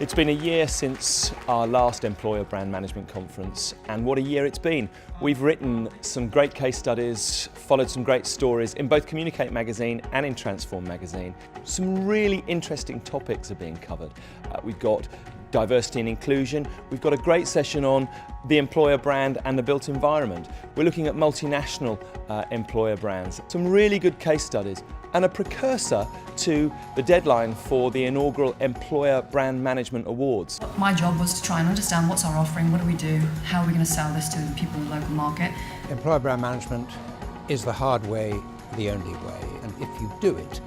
It's been a year since our last Employer Brand Management Conference, and what a year it's been. We've written some great case studies, followed some great stories in both Communicate magazine and in Transform magazine. Some really interesting topics are being covered. We've got diversity and inclusion. We've got a great session on the employer brand and the built environment. We're looking at multinational employer brands. Some really good case studies and a precursor to the deadline for the inaugural Employer Brand Management Awards. My job was to try and understand what's our offering, what do we do, how are we going to sell this to the people in the local market. Employer brand management is the hard way, the only way, and if you do it,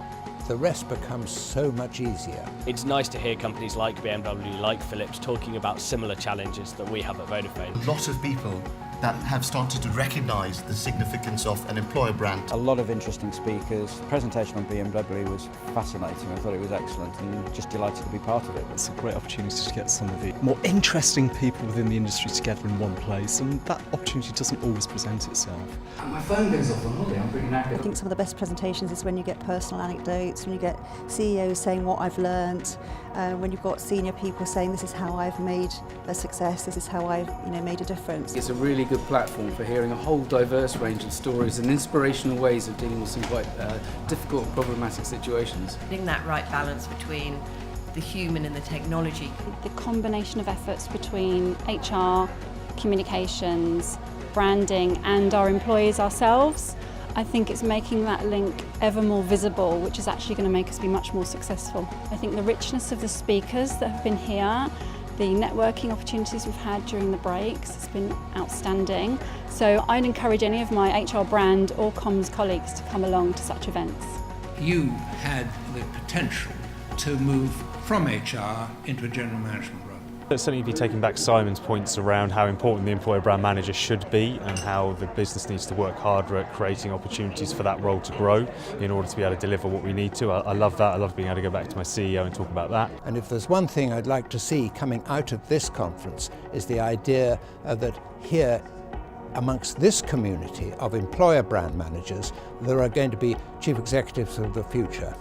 the rest becomes so much easier. It's nice to hear companies like BMW, like Philips, talking about similar challenges that we have at Vodafone. A lot of people that have started to recognise the significance of an employer brand. A lot of interesting speakers. The presentation on BMW was fascinating. I thought it was excellent and just delighted to be part of it. It's a great opportunity to get some of the more interesting people within the industry together in one place, and that opportunity doesn't always present itself. My phone goes off on holiday, I'm pretty knackered. I think some of the best presentations is when you get personal anecdotes, when you get CEOs saying what I've learnt, when you've got senior people saying this is how I've made a success, this is how I've made a difference. It's a really good platform for hearing a whole diverse range of stories and inspirational ways of dealing with some quite difficult and problematic situations. Finding that right balance between the human and the technology. The combination of efforts between HR, communications, branding and our employees ourselves, I think it's making that link ever more visible, which is actually going to make us be much more successful. I think the richness of the speakers that have been here, the networking opportunities we've had during the breaks has been outstanding. So I'd encourage any of my HR brand or comms colleagues to come along to such events. You had the potential to move from HR into a general management role. I'd certainly be taking back Simon's points around how important the employer brand manager should be and how the business needs to work harder at creating opportunities for that role to grow in order to be able to deliver what we need to. I love that. I love being able to go back to my CEO and talk about that. And if there's one thing I'd like to see coming out of this conference is the idea that here amongst this community of employer brand managers there are going to be chief executives of the future.